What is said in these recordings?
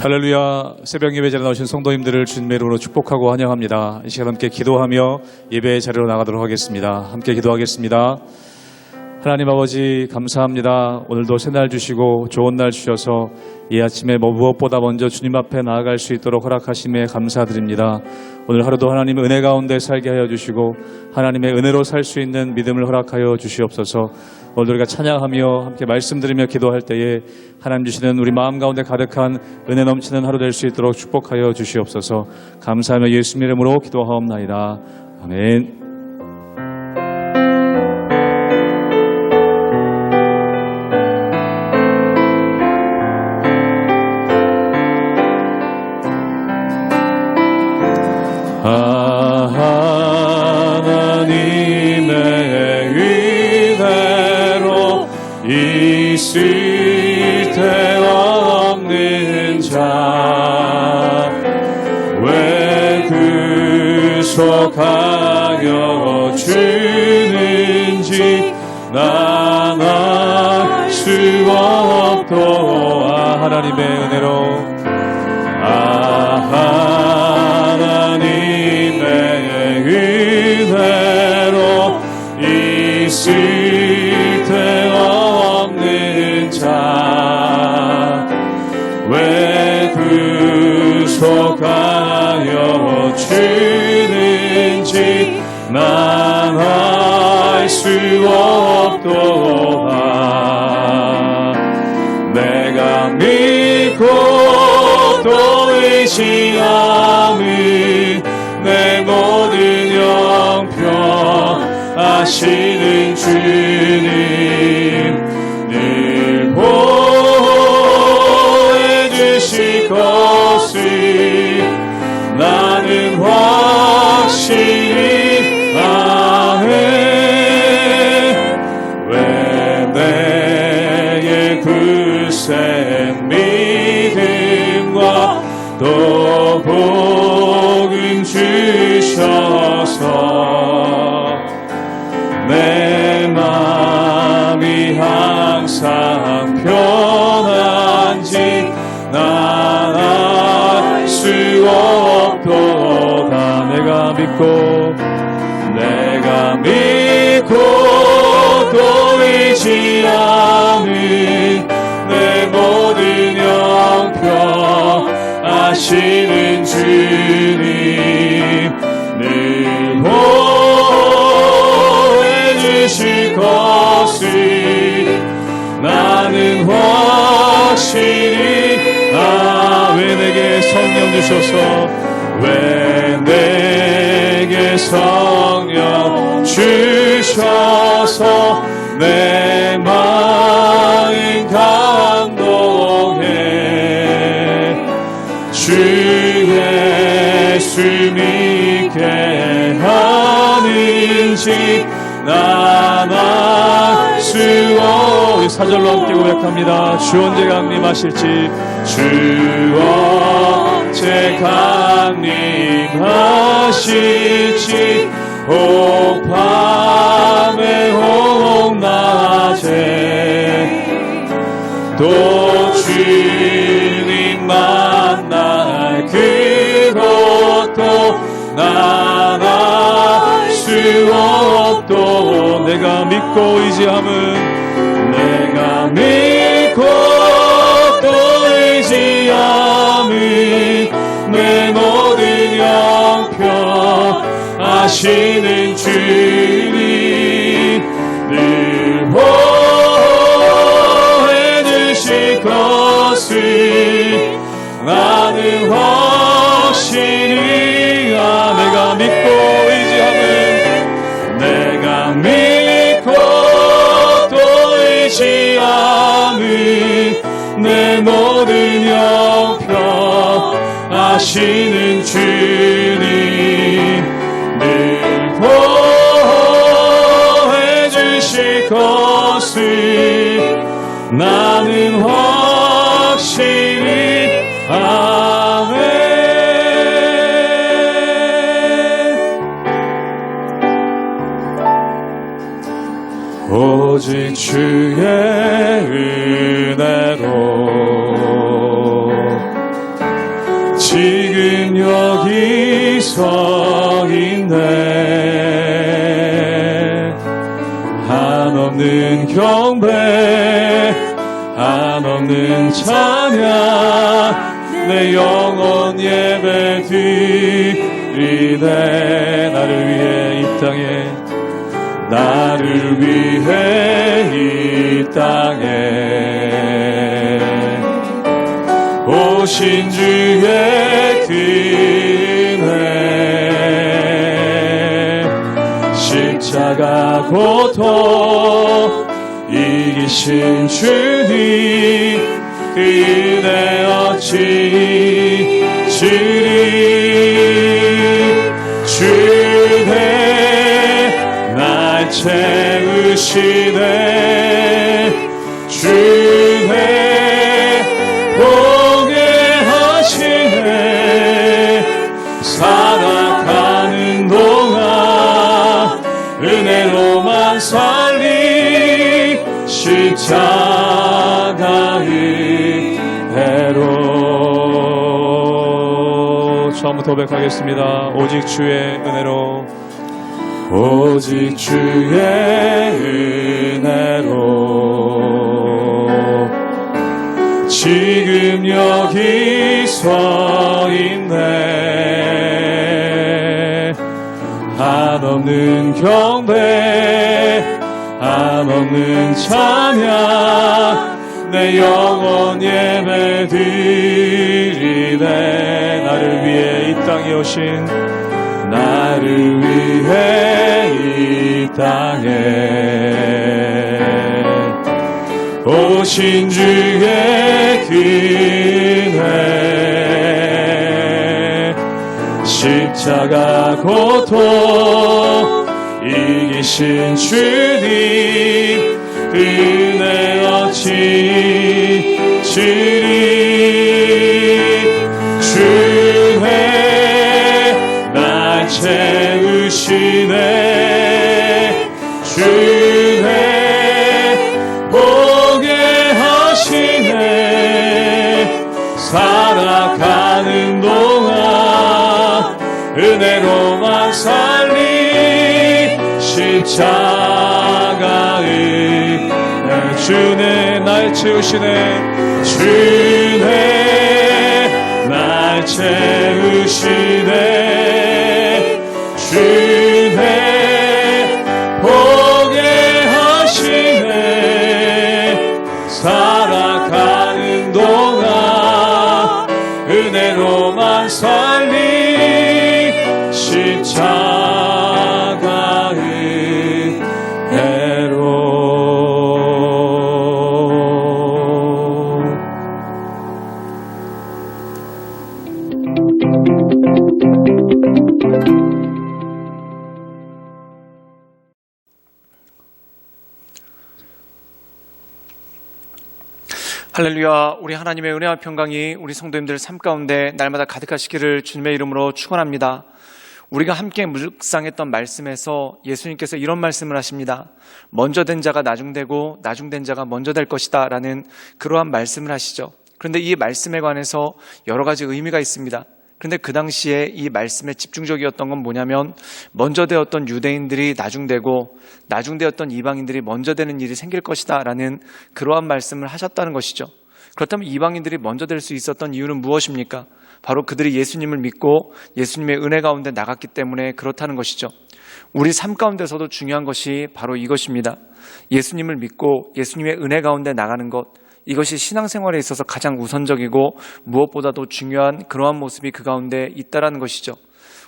할렐루야. 새벽 예배 자리에 나오신 성도님들을 주님의 이름으로 축복하고 환영합니다. 이 시간 함께 기도하며 예배의 자리로 나가도록 하겠습니다. 함께 기도하겠습니다. 하나님 아버지 감사합니다. 오늘도 새날 주시고 좋은 날 주셔서 이 아침에 무엇보다 먼저 주님 앞에 나아갈 수 있도록 허락하심에 감사드립니다. 오늘 하루도 하나님의 은혜 가운데 살게 하여 주시고 하나님의 은혜로 살 수 있는 믿음을 허락하여 주시옵소서. 오늘 우리가 찬양하며 함께 말씀드리며 기도할 때에 하나님 주시는 우리 마음 가운데 가득한 은혜 넘치는 하루 될 수 있도록 축복하여 주시옵소서. 감사하며 예수님 이름으로 기도하옵나이다. 아멘. 하나님의 은혜로 있을 데 없는 자 왜 구속하여 주는지 난 알 수 없도다. 하나님의 은혜로 하나님의 은혜로 있을 데 없는 자 왜 구속하여 주는지 난 알 수 없도다. 내가 믿고 또 의지함은 내 모든 형편 아시는 주님 늘 보호해 주실 것을 나는 확실히 아네. 왜 내게 굳센 믿음과 또 복음 주셔서 내 마음이 항상 편한지 난 알 수 없도다. 내가 믿고 또 의지하는 내 모든 형편 아시는 주님 늘 보호해 주실 것을 나는 확실히 왜 내게 성령 주셔서 왜 내게 성령 주셔서 내 마음 감동해 주 예수 믿게 하는지 난 알 수 없. 사절로 함께 고백합니다. 주 언제 강림하실지 주 언제 강림하실지 혹 밤에 혹 낮에 또 주님 만날 그것도 난 알 수 없도. 내가 믿고 의지함은 내가 믿고 또 의지함은 내 모든 형편 아시는 주님 늘 보호해 주실 것을 나는 확실히 내가 믿고 의지함은 내가 믿고 또 의지함은 내 모든 형편 아시는 주님 늘 보호해 주실 것을 나는 확실히 아멘. 오직 주의 은혜로 지금 여기 서 있네. 한없는 경배, 한없는 찬양, 내 영혼 예배 드리네. 나를 위해 이 땅에, 나를 위해 이 땅에 오신 주의 은혜, 십자가 고통 이기신 주님, 그 은혜 어찌 주리. 주내 날 채우시네. 주내 보게 하시네. 살아가는 동안 은혜로만 살리. 십자가의 은혜로. 처음부터 고백하겠습니다. 오직 주의 은혜로, 오직 주의 은혜로 지금 여기 서 있네. 한없는 경배, 한없는 찬양, 내 영혼 예배 드리네. 나를 위해 이 땅에 오신, 나를 위해 이 땅에 오신 주의 은혜, 십자가 고통 이기신 주님, 은혜 어찌 주리. 주의 날 채우시네. 주의 보게 하시네. 살아가는 동안 은혜로만 살리. 십자가의 주내 날 채우시네. 주내 날 채우시네. 주내 보게 하시네. 살아가는 동안 은혜로만 살리. 십자가의 은혜로. 할렐루야. 우리 하나님의 은혜와 평강이 우리 성도님들 삶 가운데 날마다 가득하시기를 주님의 이름으로 축원합니다. 우리가 함께 묵상했던 말씀에서 예수님께서 이런 말씀을 하십니다. 먼저 된 자가 나중되고 나중된 자가 먼저 될 것이다 라는 그러한 말씀을 하시죠. 그런데 이 말씀에 관해서 여러 가지 의미가 있습니다. 그런데 그 당시에 이 말씀에 집중적이었던 건 뭐냐면, 먼저 되었던 유대인들이 나중되고 나중되었던 이방인들이 먼저 되는 일이 생길 것이다 라는 그러한 말씀을 하셨다는 것이죠. 그렇다면 이방인들이 먼저 될 수 있었던 이유는 무엇입니까? 바로 그들이 예수님을 믿고 예수님의 은혜 가운데 나갔기 때문에 그렇다는 것이죠. 우리 삶 가운데서도 중요한 것이 바로 이것입니다. 예수님을 믿고 예수님의 은혜 가운데 나가는 것, 이것이 신앙생활에 있어서 가장 우선적이고 무엇보다도 중요한 그러한 모습이 그 가운데 있다라는 것이죠.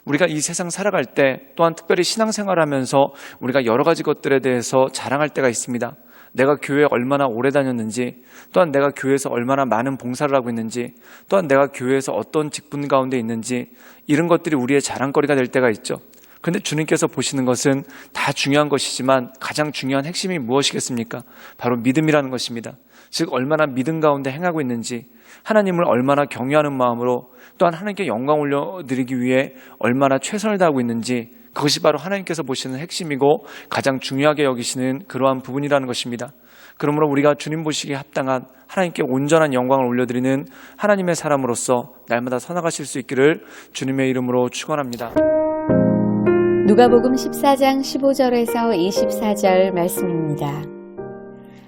우리가 이 세상 살아갈 때, 또한 특별히 신앙생활을 하면서 우리가 여러 가지 것들에 대해서 자랑할 때가 있습니다. 내가 교회에 얼마나 오래 다녔는지, 또한 내가 교회에서 얼마나 많은 봉사를 하고 있는지, 또한 내가 교회에서 어떤 직분 가운데 있는지, 이런 것들이 우리의 자랑거리가 될 때가 있죠. 그런데 주님께서 보시는 것은 다 중요한 것이지만 가장 중요한 핵심이 무엇이겠습니까? 바로 믿음이라는 것입니다. 즉 얼마나 믿음 가운데 행하고 있는지, 하나님을 얼마나 경외하는 마음으로, 또한 하나님께 영광 올려드리기 위해 얼마나 최선을 다하고 있는지, 그것이 바로 하나님께서 보시는 핵심이고 가장 중요하게 여기시는 그러한 부분이라는 것입니다. 그러므로 우리가 주님 보시기에 합당한 하나님께 온전한 영광을 올려드리는 하나님의 사람으로서 날마다 살아가실 수 있기를 주님의 이름으로 축원합니다. 누가복음 14장 15절에서 24절 말씀입니다.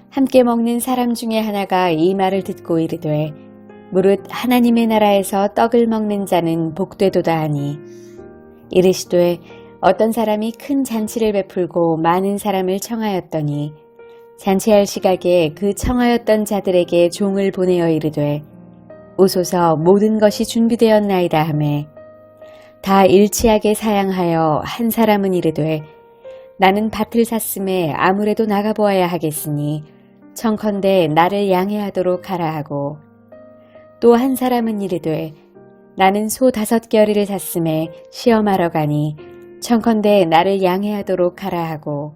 함께 먹는 사람 중에 하나가 이 말을 듣고 이르되 무릇 하나님의 나라에서 떡을 먹는 자는 복되도다 하니 이르시되 어떤 사람이 큰 잔치를 베풀고 많은 사람을 청하였더니 잔치할 시각에 그 청하였던 자들에게 종을 보내어 이르되 오소서 모든 것이 준비되었나이다 하매 다 일치하게 사양하여 한 사람은 이르되 나는 밭을 샀음에 아무래도 나가보아야 하겠으니 청컨대 나를 양해하도록 하라 하고 또 한 사람은 이르되 나는 소 5겨리를 샀음에 시험하러 가니 청컨대 나를 양해하도록 하라 하고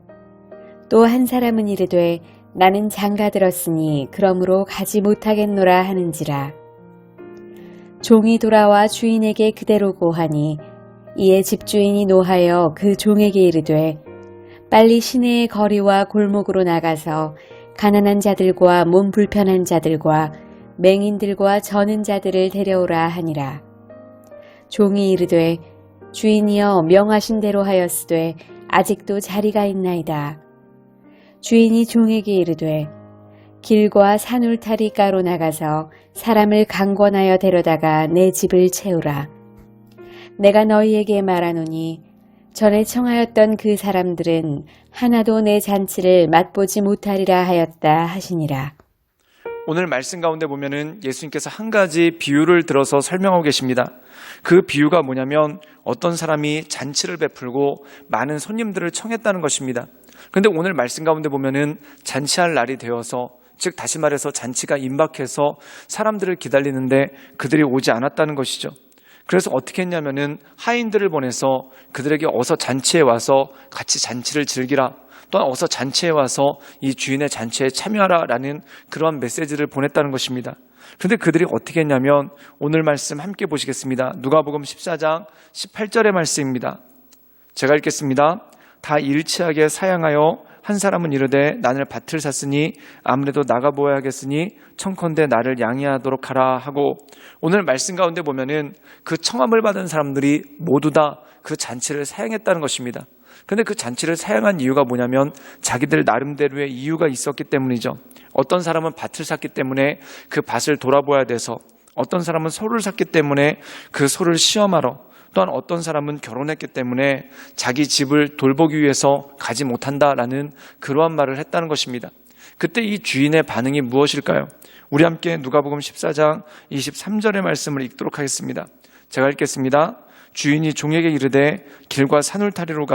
또 한 사람은 이르되 나는 장가 들었으니 그러므로 가지 못하겠노라 하는지라. 종이 돌아와 주인에게 그대로 고하니 이에 집주인이 노하여 그 종에게 이르되 빨리 시내의 거리와 골목으로 나가서 가난한 자들과 몸 불편한 자들과 맹인들과 저는 자들을 데려오라 하니라. 종이 이르되 주인이여 명하신 대로 하였으되 아직도 자리가 있나이다. 주인이 종에게 이르되 길과 산울타리가로 나가서 사람을 강권하여 데려다가 내 집을 채우라. 내가 너희에게 말하노니 전에 청하였던 그 사람들은 하나도 내 잔치를 맛보지 못하리라 하였다 하시니라. 오늘 말씀 가운데 보면은 예수님께서 한 가지 비유를 들어서 설명하고 계십니다. 그 비유가 뭐냐면 어떤 사람이 잔치를 베풀고 많은 손님들을 청했다는 것입니다. 그런데 오늘 말씀 가운데 보면은 잔치할 날이 되어서 즉 다시 말해서 잔치가 임박해서 사람들을 기다리는데 그들이 오지 않았다는 것이죠. 그래서 어떻게 했냐면은 하인들을 보내서 그들에게 어서 잔치에 와서 같이 잔치를 즐기라. 또한 어서 잔치에 와서 이 주인의 잔치에 참여하라라는 그러한 메시지를 보냈다는 것입니다. 그런데 그들이 어떻게 했냐면 오늘 말씀 함께 보시겠습니다. 누가복음 14장 18절의 말씀입니다. 제가 읽겠습니다. 다 일치하게 사양하여 한 사람은 이르되 나는 밭을 샀으니 아무래도 나가보아야겠으니 청컨대 나를 양해하도록 하라 하고 오늘 말씀 가운데 보면은 그 청함을 받은 사람들이 모두 다 그 잔치를 사양했다는 것입니다. 그런데 그 잔치를 사양한 이유가 뭐냐면 자기들 나름대로의 이유가 있었기 때문이죠. 어떤 사람은 밭을 샀기 때문에 그 밭을 돌아보아야 돼서 어떤 사람은 소를 샀기 때문에 그 소를 시험하러 또한 어떤 사람은 결혼했기 때문에 자기 집을 돌보기 위해서 가지 못한다라는 그러한 말을 했다는 것입니다. 그때 이 주인의 반응이 무엇일까요? 우리 함께 누가복음 14장 23절의 말씀을 읽도록 하겠습니다. 제가 읽겠습니다. 주인이 종에게 이르되 길과 산울타리로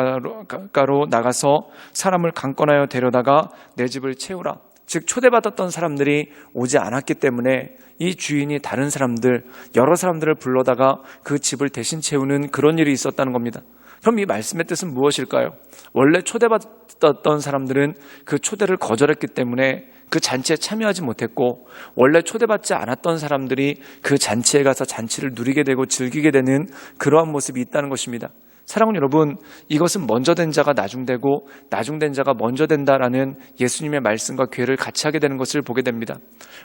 가로 나가서 사람을 강권하여 데려다가 내 집을 채우라. 즉 초대받았던 사람들이 오지 않았기 때문에 이 주인이 다른 사람들, 여러 사람들을 불러다가 그 집을 대신 채우는 그런 일이 있었다는 겁니다. 그럼 이 말씀의 뜻은 무엇일까요? 원래 초대받았던 사람들은 그 초대를 거절했기 때문에 그 잔치에 참여하지 못했고 원래 초대받지 않았던 사람들이 그 잔치에 가서 잔치를 누리게 되고 즐기게 되는 그러한 모습이 있다는 것입니다. 사랑하는 여러분, 이것은 먼저 된 자가 나중되고 나중된 자가 먼저 된다라는 예수님의 말씀과 궤를 같이 하게 되는 것을 보게 됩니다.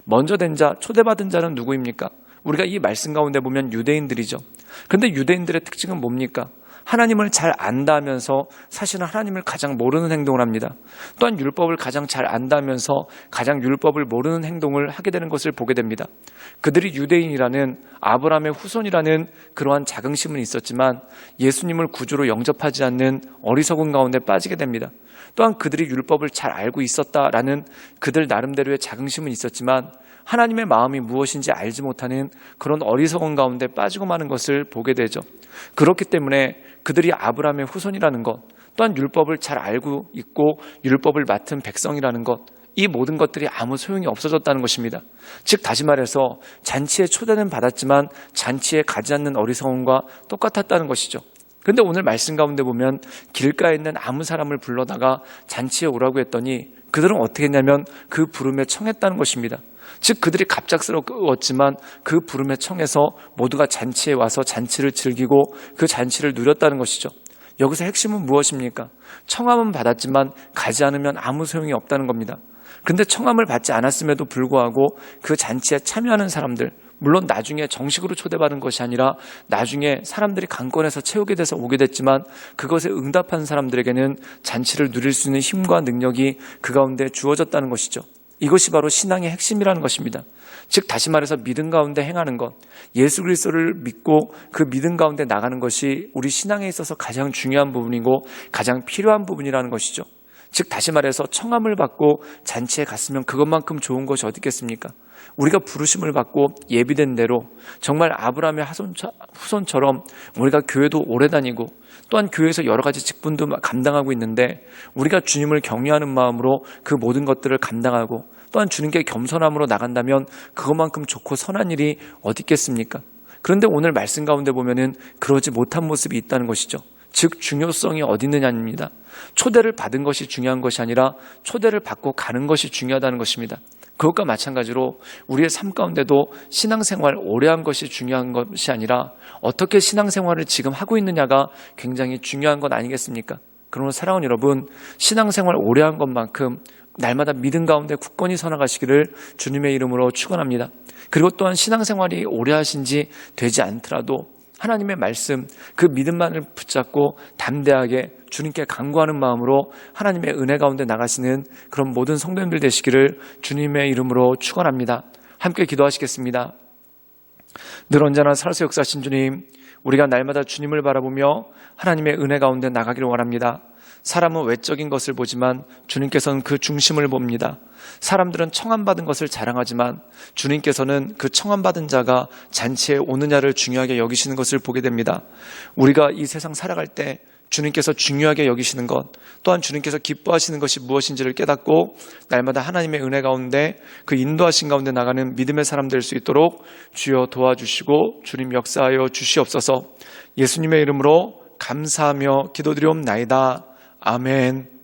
먼저 된 자, 초대받은 자는 누구입니까? 우리가 이 말씀 가운데 보면 유대인들이죠. 그런데 유대인들의 특징은 뭡니까? 하나님을 잘 안다면서 사실은 하나님을 가장 모르는 행동을 합니다. 또한 율법을 가장 잘 안다면서 가장 율법을 모르는 행동을 하게 되는 것을 보게 됩니다. 그들이 유대인이라는 아브라함의 후손이라는 그러한 자긍심은 있었지만 예수님을 구주로 영접하지 않는 어리석은 가운데 빠지게 됩니다. 또한 그들이 율법을 잘 알고 있었다라는 그들 나름대로의 자긍심은 있었지만 하나님의 마음이 무엇인지 알지 못하는 그런 어리석은 가운데 빠지고 마는 것을 보게 되죠. 그렇기 때문에 그들이 아브라함의 후손이라는 것, 또한 율법을 잘 알고 있고 율법을 맡은 백성이라는 것, 이 모든 것들이 아무 소용이 없어졌다는 것입니다. 즉 다시 말해서 잔치에 초대는 받았지만 잔치에 가지 않는 어리석음과 똑같았다는 것이죠. 그런데 오늘 말씀 가운데 보면 길가에 있는 아무 사람을 불러다가 잔치에 오라고 했더니 그들은 어떻게 했냐면 그 부름에 청했다는 것입니다. 즉 그들이 갑작스러웠지만 그 부름에 청해서 모두가 잔치에 와서 잔치를 즐기고 그 잔치를 누렸다는 것이죠. 여기서 핵심은 무엇입니까? 청함은 받았지만 가지 않으면 아무 소용이 없다는 겁니다. 그런데 청함을 받지 않았음에도 불구하고 그 잔치에 참여하는 사람들, 물론 나중에 정식으로 초대받은 것이 아니라 나중에 사람들이 강권해서 채우게 돼서 오게 됐지만 그것에 응답한 사람들에게는 잔치를 누릴 수 있는 힘과 능력이 그 가운데 주어졌다는 것이죠. 이것이 바로 신앙의 핵심이라는 것입니다. 즉 다시 말해서 믿음 가운데 행하는 것, 예수 그리스도를 믿고 그 믿음 가운데 나가는 것이 우리 신앙에 있어서 가장 중요한 부분이고 가장 필요한 부분이라는 것이죠. 즉 다시 말해서 청함을 받고 잔치에 갔으면 그것만큼 좋은 것이 어디 있겠습니까? 우리가 부르심을 받고 예비된 대로 정말 아브라함의 후손처럼 우리가 교회도 오래 다니고 또한 교회에서 여러 가지 직분도 감당하고 있는데 우리가 주님을 경외하는 마음으로 그 모든 것들을 감당하고 또한 주님께 겸손함으로 나간다면 그것만큼 좋고 선한 일이 어디 있겠습니까? 그런데 오늘 말씀 가운데 보면은 그러지 못한 모습이 있다는 것이죠. 즉 중요성이 어디 있느냐입니다. 초대를 받은 것이 중요한 것이 아니라 초대를 받고 가는 것이 중요하다는 것입니다. 그것과 마찬가지로 우리의 삶 가운데도 신앙생활 오래 한 것이 중요한 것이 아니라 어떻게 신앙생활을 지금 하고 있느냐가 굉장히 중요한 것 아니겠습니까? 그러므로 사랑하는 여러분, 신앙생활 오래 한 것만큼 날마다 믿음 가운데 굳건히 서나가시기를 주님의 이름으로 축원합니다. 그리고 또한 신앙생활이 오래 하신 지 되지 않더라도 하나님의 말씀, 그 믿음만을 붙잡고 담대하게 주님께 간구하는 마음으로 하나님의 은혜 가운데 나가시는 그런 모든 성도님들 되시기를 주님의 이름으로 축원합니다. 함께 기도하시겠습니다. 늘 언제나 살아서 역사하신 주님, 우리가 날마다 주님을 바라보며 하나님의 은혜 가운데 나가기를 원합니다. 사람은 외적인 것을 보지만 주님께서는 그 중심을 봅니다. 사람들은 청함받은 것을 자랑하지만 주님께서는 그 청함받은 자가 잔치에 오느냐를 중요하게 여기시는 것을 보게 됩니다. 우리가 이 세상 살아갈 때 주님께서 중요하게 여기시는 것, 또한 주님께서 기뻐하시는 것이 무엇인지를 깨닫고 날마다 하나님의 은혜 가운데 그 인도하신 가운데 나가는 믿음의 사람 될 수 있도록 주여 도와주시고 주님 역사하여 주시옵소서. 예수님의 이름으로 감사하며 기도드리옵나이다. 아멘.